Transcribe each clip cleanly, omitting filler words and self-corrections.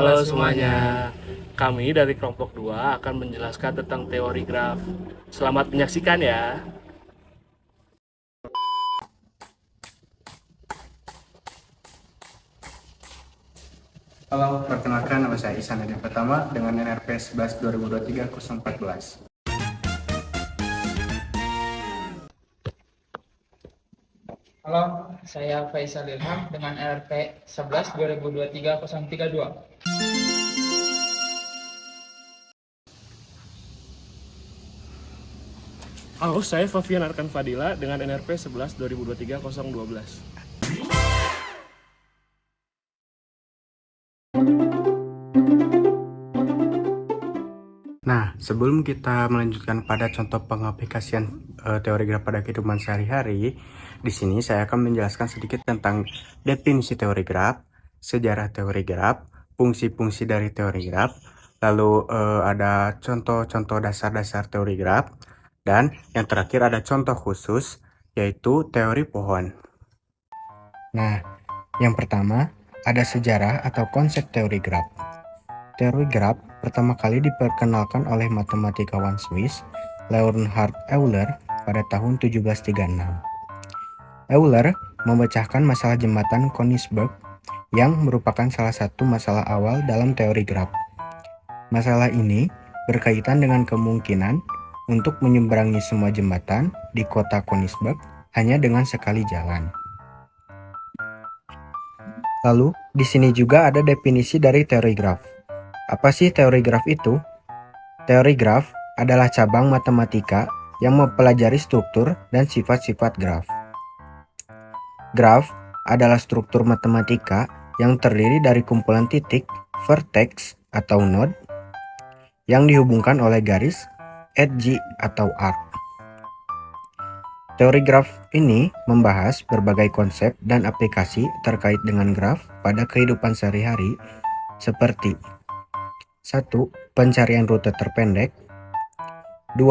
Halo semuanya, kami dari kelompok 2 akan menjelaskan tentang teori graf. Selamat menyaksikan ya. Halo, perkenalkan nama saya Ihsan Adi Pertama dengan NRP 11 2023 014. Halo, saya Faisal Ilham dengan RP 11 2023 032. Halo, saya Fafian Arkan Fadila dengan NRP 11 2023 012. Nah, sebelum kita melanjutkan pada contoh pengaplikasian teori graf pada kehidupan sehari-hari, di sini saya akan menjelaskan sedikit tentang definisi teori graf, sejarah teori graf, fungsi-fungsi dari teori graf, lalu ada contoh-contoh dasar-dasar teori graf, dan yang terakhir ada contoh khusus, yaitu teori pohon. Nah, yang pertama ada sejarah atau konsep teori graf. Teori graf pertama kali diperkenalkan oleh matematikawan Swiss Leonhard Euler pada tahun 1736. Euler memecahkan masalah jembatan Königsberg yang merupakan salah satu masalah awal dalam teori graf. Masalah ini berkaitan dengan kemungkinan untuk menyeberangi semua jembatan di kota Königsberg hanya dengan sekali jalan. Lalu, di sini juga ada definisi dari teori graf. Apa sih teori graf itu? Teori graf adalah cabang matematika yang mempelajari struktur dan sifat-sifat graf. Graf adalah struktur matematika yang terdiri dari kumpulan titik, vertex atau node, yang dihubungkan oleh garis, edge atau arc. Teori graf ini membahas berbagai konsep dan aplikasi terkait dengan graf pada kehidupan sehari-hari seperti 1. Pencarian rute terpendek. 2.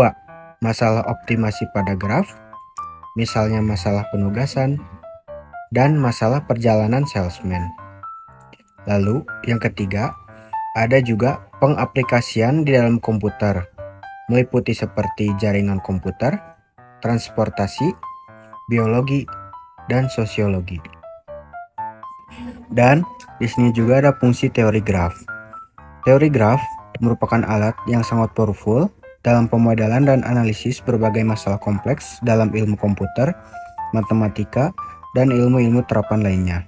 Masalah optimasi pada graf, misalnya masalah penugasan, dan masalah perjalanan salesman. Lalu, yang ketiga, ada juga pengaplikasian di dalam komputer, meliputi seperti jaringan komputer, transportasi, biologi, dan sosiologi. Dan di sini juga ada fungsi teori graf. Teori graf merupakan alat yang sangat powerful dalam pemodelan dan analisis berbagai masalah kompleks dalam ilmu komputer, matematika, dan ilmu-ilmu terapan lainnya.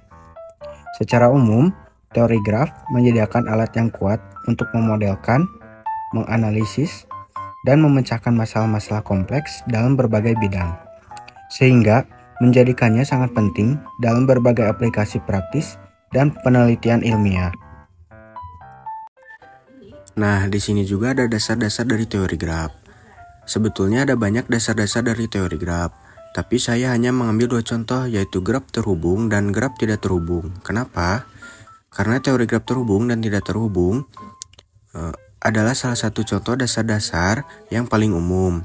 Secara umum, teori graf menyediakan alat yang kuat untuk memodelkan, menganalisis, dan memecahkan masalah-masalah kompleks dalam berbagai bidang, sehingga menjadikannya sangat penting dalam berbagai aplikasi praktis dan penelitian ilmiah. Nah, di sini juga ada dasar-dasar dari teori graf. Sebetulnya ada banyak dasar-dasar dari teori graf, tapi saya hanya mengambil dua contoh, yaitu graf terhubung dan graf tidak terhubung. Kenapa? Karena teori graf terhubung dan tidak terhubung adalah salah satu contoh dasar-dasar yang paling umum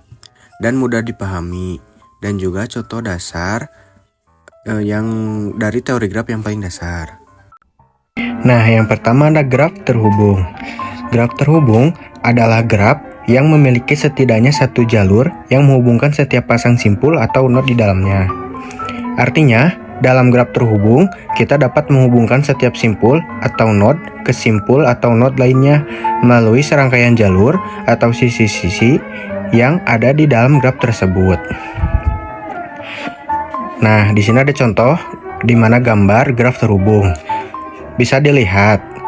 dan mudah dipahami, dan juga contoh dasar yang dari teori graf yang paling dasar. Nah, yang pertama ada graf terhubung. Graf terhubung adalah graf yang memiliki setidaknya satu jalur yang menghubungkan setiap pasang simpul atau node di dalamnya. Artinya, dalam graf terhubung, kita dapat menghubungkan setiap simpul atau node ke simpul atau node lainnya melalui serangkaian jalur atau sisi-sisi yang ada di dalam graf tersebut. Nah, di sini ada contoh di mana gambar graf terhubung. Bisa dilihat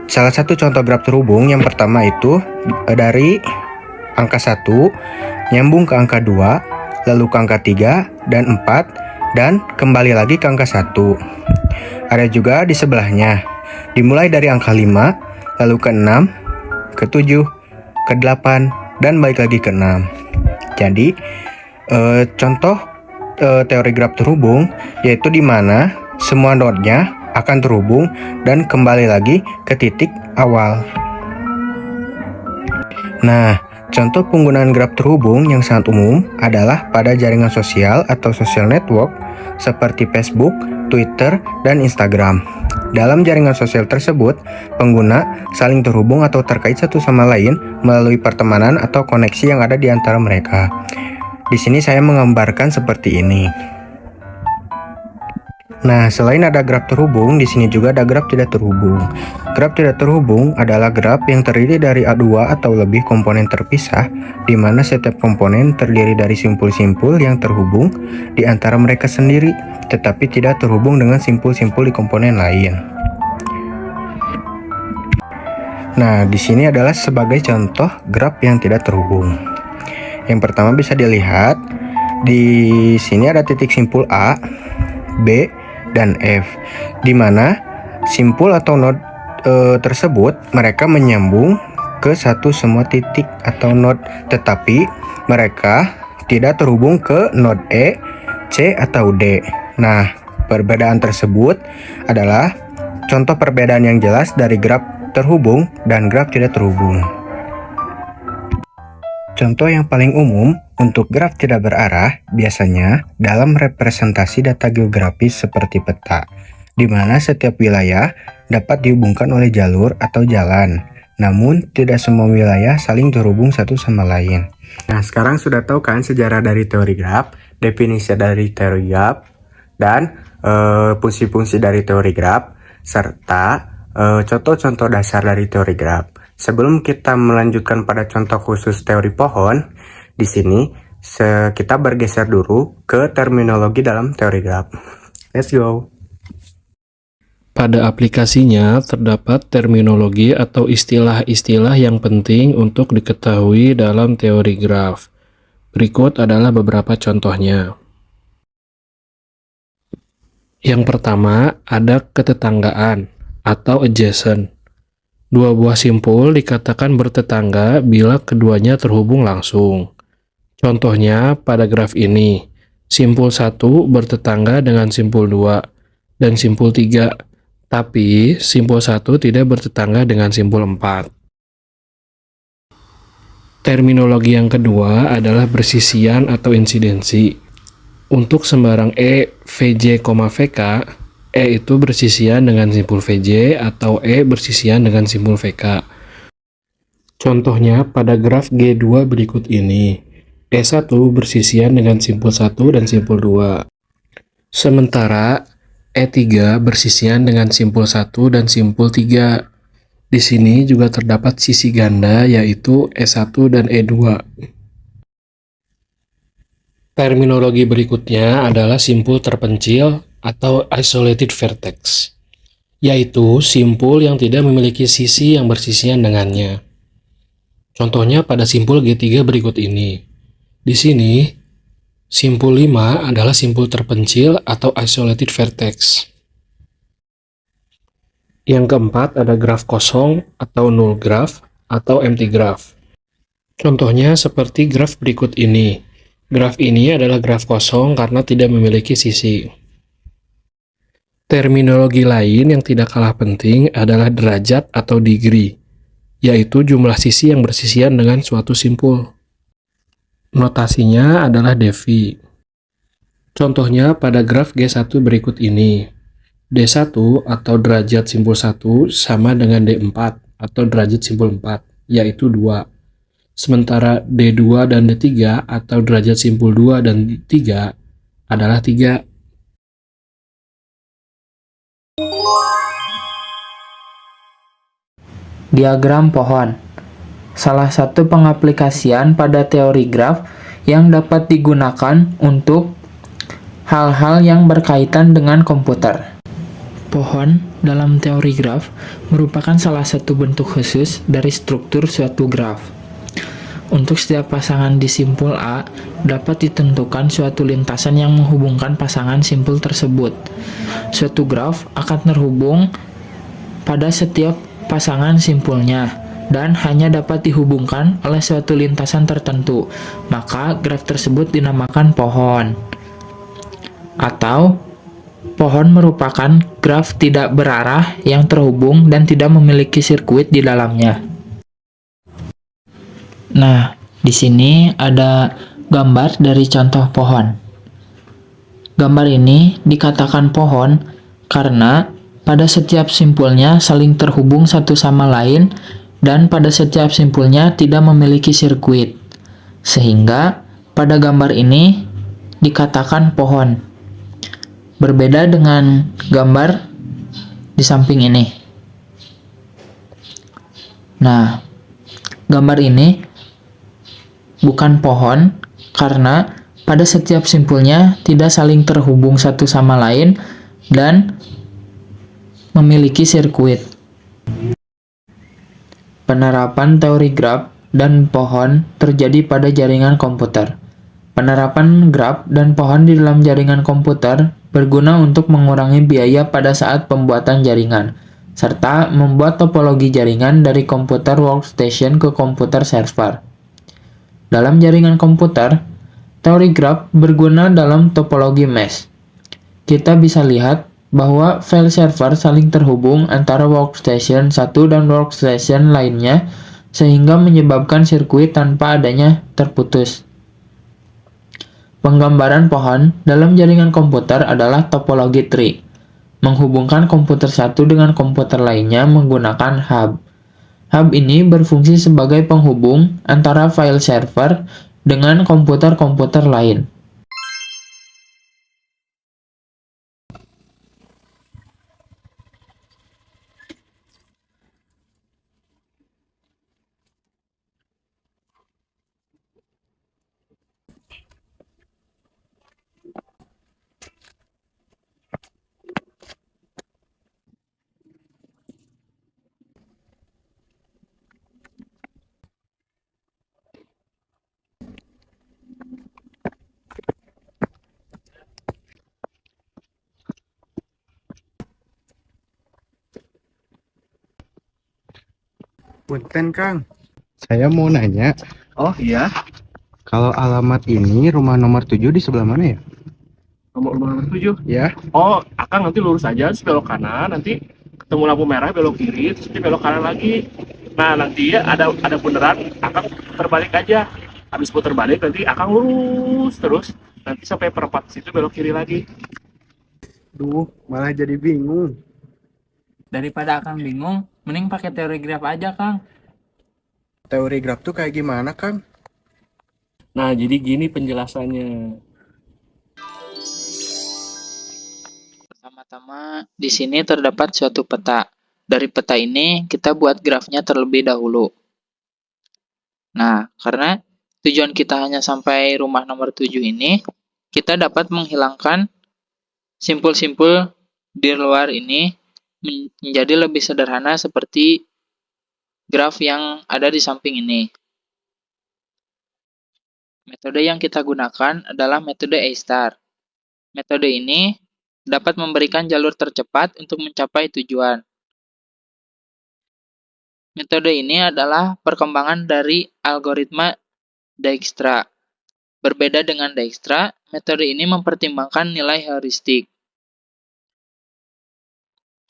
salah satu contoh graf terhubung yang pertama itu dari angka 1 nyambung ke angka 2, lalu ke angka 3 dan 4, dan kembali lagi ke angka 1. Ada juga di sebelahnya, dimulai dari angka 5, lalu ke 6, ke 7, ke 8, dan balik lagi ke 6. Jadi, contoh teori graf terhubung yaitu di mana semua node-nya akan terhubung dan kembali lagi ke titik awal. Nah, contoh penggunaan graf terhubung yang sangat umum adalah pada jaringan sosial atau social network seperti Facebook, Twitter, dan Instagram. Dalam jaringan sosial tersebut, pengguna saling terhubung atau terkait satu sama lain melalui pertemanan atau koneksi yang ada di antara mereka. Di sini saya menggambarkan seperti ini. Nah, selain ada graf terhubung, di sini juga ada graf tidak terhubung. Graf tidak terhubung adalah graf yang terdiri dari dua atau lebih komponen terpisah, di mana setiap komponen terdiri dari simpul-simpul yang terhubung di antara mereka sendiri, tetapi tidak terhubung dengan simpul-simpul di komponen lain. Nah, di sini adalah sebagai contoh graf yang tidak terhubung. Yang pertama bisa dilihat, di sini ada titik simpul A, B, dan F, di mana simpul atau node tersebut mereka menyambung ke satu semua titik atau node, tetapi mereka tidak terhubung ke node E, C, atau D. Nah, perbedaan tersebut adalah contoh perbedaan yang jelas dari graf terhubung dan graf tidak terhubung. Contoh yang paling umum untuk graf tidak berarah biasanya dalam representasi data geografis seperti peta, di mana setiap wilayah dapat dihubungkan oleh jalur atau jalan, namun tidak semua wilayah saling terhubung satu sama lain. Nah, sekarang sudah tahu kan sejarah dari teori graf, definisi dari teori graf, dan fungsi-fungsi dari teori graf, serta contoh-contoh dasar dari teori graf. Sebelum kita melanjutkan pada contoh khusus teori pohon, di sini kita bergeser dulu ke terminologi dalam teori graf. Let's go. Pada aplikasinya terdapat terminologi atau istilah-istilah yang penting untuk diketahui dalam teori graf. Berikut adalah beberapa contohnya. Yang pertama, ada ketetanggaan atau adjacent. Dua buah simpul dikatakan bertetangga bila keduanya terhubung langsung. Contohnya pada graf ini, simpul 1 bertetangga dengan simpul 2 dan simpul 3, tapi simpul 1 tidak bertetangga dengan simpul 4. Terminologi yang kedua adalah bersisian atau insidensi. Untuk sembarang E, VJ, VK, E itu bersisian dengan simpul VJ atau E bersisian dengan simpul VK. Contohnya pada graf G2 berikut ini. E1 bersisian dengan simpul 1 dan simpul 2. Sementara E3 bersisian dengan simpul 1 dan simpul 3. Di sini juga terdapat sisi ganda yaitu E1 dan E2. Terminologi berikutnya adalah simpul terpencil atau isolated vertex, yaitu simpul yang tidak memiliki sisi yang bersisian dengannya. Contohnya pada simpul G3 berikut ini. Di sini, simpul 5 adalah simpul terpencil atau isolated vertex. Yang keempat ada graf kosong atau null graph atau empty graph. Contohnya seperti graf berikut ini. Graf ini adalah graf kosong karena tidak memiliki sisi. Terminologi lain yang tidak kalah penting adalah derajat atau degree, yaitu jumlah sisi yang bersisian dengan suatu simpul. Notasinya adalah devi. Contohnya pada graf G1 berikut ini. D1 atau derajat simpul 1 sama dengan D4 atau derajat simpul 4, yaitu 2. Sementara D2 dan D3 atau derajat simpul 2 dan 3 adalah 3. Diagram pohon. Salah satu pengaplikasian pada teori graf yang dapat digunakan untuk hal-hal yang berkaitan dengan komputer. Pohon dalam teori graf merupakan salah satu bentuk khusus dari struktur suatu graf. Untuk setiap pasangan di simpul A, dapat ditentukan suatu lintasan yang menghubungkan pasangan simpul tersebut. Suatu graf akan terhubung pada setiap pasangan simpulnya, dan hanya dapat dihubungkan oleh suatu lintasan tertentu. Maka graf tersebut dinamakan pohon. Atau, pohon merupakan graf tidak berarah yang terhubung dan tidak memiliki sirkuit di dalamnya. Nah, di sini ada gambar dari contoh pohon. Gambar ini dikatakan pohon karena pada setiap simpulnya saling terhubung satu sama lain dan pada setiap simpulnya tidak memiliki sirkuit. Sehingga pada gambar ini dikatakan pohon. Berbeda dengan gambar di samping ini. Nah, gambar ini bukan pohon karena pada setiap simpulnya tidak saling terhubung satu sama lain dan memiliki sirkuit. Penerapan teori graf dan pohon terjadi pada jaringan komputer. Penerapan graf dan pohon di dalam jaringan komputer berguna untuk mengurangi biaya pada saat pembuatan jaringan, serta membuat topologi jaringan dari komputer workstation ke komputer server. Dalam jaringan komputer, teori graf berguna dalam topologi mesh. Kita bisa lihat bahwa file server saling terhubung antara workstation satu dan workstation lainnya sehingga menyebabkan sirkuit tanpa adanya terputus. Penggambaran pohon dalam jaringan komputer adalah topologi tree, menghubungkan komputer satu dengan komputer lainnya menggunakan hub. Hub ini berfungsi sebagai penghubung antara file server dengan komputer-komputer lain. Punten Kang, saya mau nanya, Oh iya, kalau alamat ini rumah nomor 7 di sebelah mana ya? nomor 7. Ya, Oh, Akang nanti lurus aja, terus belok kanan, nanti ketemu lampu merah, belok kiri, terus nanti belok kanan lagi. Nah, nanti ya ada bundaran, Akang terbalik aja. Habis putar balik, nanti Akang lurus terus. Nanti sampai perempat situ belok kiri lagi. duh, malah jadi bingung. Daripada Akang bingung, mending pakai teori graf aja, Kang. Teori graf tuh kayak gimana, Kang? Nah, jadi gini penjelasannya. Pertama-tama, di sini terdapat suatu peta. Dari peta ini, kita buat grafnya terlebih dahulu. Nah, karena tujuan kita hanya sampai rumah nomor 7 ini, kita dapat menghilangkan simpul-simpul di luar ini menjadi lebih sederhana seperti graf yang ada di samping ini. Metode yang kita gunakan adalah metode A-star. Metode ini dapat memberikan jalur tercepat untuk mencapai tujuan. Metode ini adalah perkembangan dari algoritma Dijkstra. Berbeda dengan Dijkstra, metode ini mempertimbangkan nilai heuristik.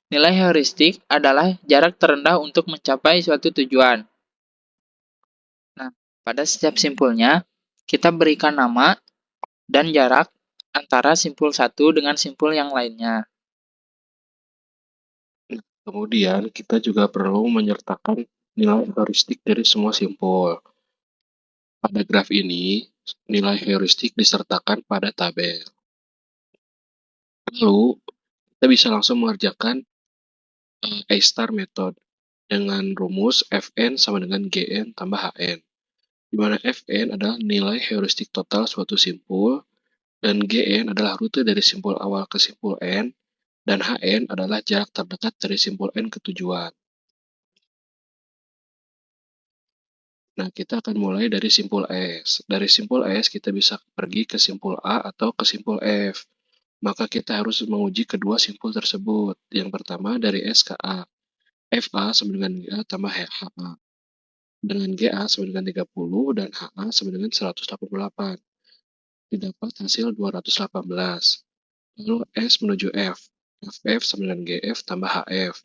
Nilai heuristik adalah jarak terendah untuk mencapai suatu tujuan. Nah, pada setiap simpulnya, kita berikan nama dan jarak antara simpul satu dengan simpul yang lainnya. Kemudian, kita juga perlu menyertakan nilai heuristik dari semua simpul. Pada graf ini, nilai heuristik disertakan pada tabel. Lalu, kita bisa langsung mengerjakan A-star method dengan rumus Fn sama dengan Gn tambah Hn, di mana Fn adalah nilai heuristik total suatu simpul, dan Gn adalah rute dari simpul awal ke simpul N, dan Hn adalah jarak terdekat dari simpul N ke tujuan. Nah, kita akan mulai dari simpul S. Dari simpul S, kita bisa pergi ke simpul A atau ke simpul F. Maka kita harus menguji kedua simpul tersebut. Yang pertama dari S ke A. FA sama dengan GA tambah HA. Dengan GA sama dengan 30 dan HA sama dengan 188. Didapat hasil 218. Lalu S menuju F. FF sama dengan GF tambah HF.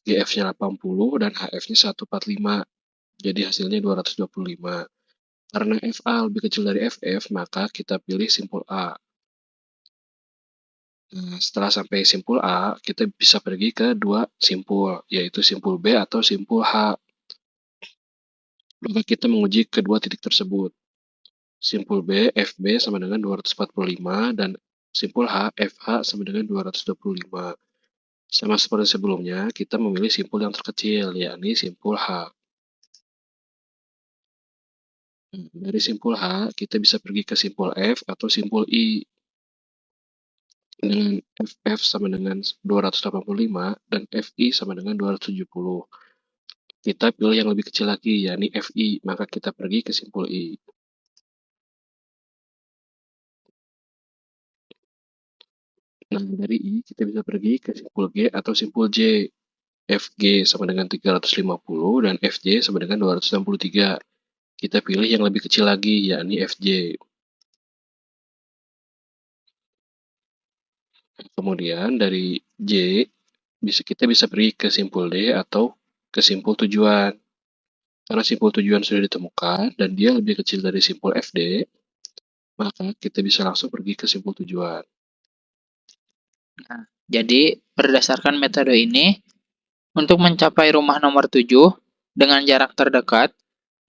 GF-nya 80 dan HF-nya 145. Jadi hasilnya 225. Karena FA lebih kecil dari FF, maka kita pilih simpul A. Nah, setelah sampai simpul A, kita bisa pergi ke dua simpul, yaitu simpul B atau simpul H. Maka kita menguji kedua titik tersebut. Simpul B, FB sama dengan 245, dan simpul H, FH sama dengan 225. Sama seperti sebelumnya, kita memilih simpul yang terkecil, yakni simpul H. Dari simpul H, kita bisa pergi ke simpul F atau simpul I. Dengan FF sama dengan 285 dan FI sama dengan 270. Kita pilih yang lebih kecil lagi, yakni FI, maka kita pergi ke simpul I. Nah, dari I kita bisa pergi ke simpul G atau simpul J. FG sama dengan 350 dan FJ sama dengan 263. Kita pilih yang lebih kecil lagi, yakni FJ. Kemudian dari J, kita bisa pergi ke simpul D atau ke simpul tujuan. Karena simpul tujuan sudah ditemukan dan dia lebih kecil dari simpul FD, maka kita bisa langsung pergi ke simpul tujuan. Nah, jadi berdasarkan metode ini, untuk mencapai rumah nomor 7 dengan jarak terdekat,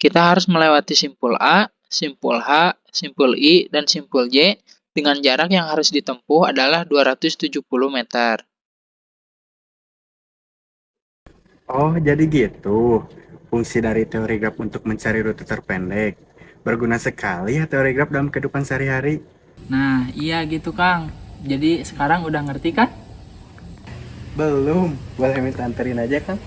kita harus melewati simpul A, simpul H, simpul I, dan simpul J dengan jarak yang harus ditempuh adalah 270 meter. Oh, jadi gitu. Fungsi dari teori graf untuk mencari rute terpendek. Berguna sekali ya teori graf dalam kehidupan sehari-hari. Nah, iya gitu Kang. Jadi sekarang udah ngerti kan? Belum, boleh minta anterin aja kan?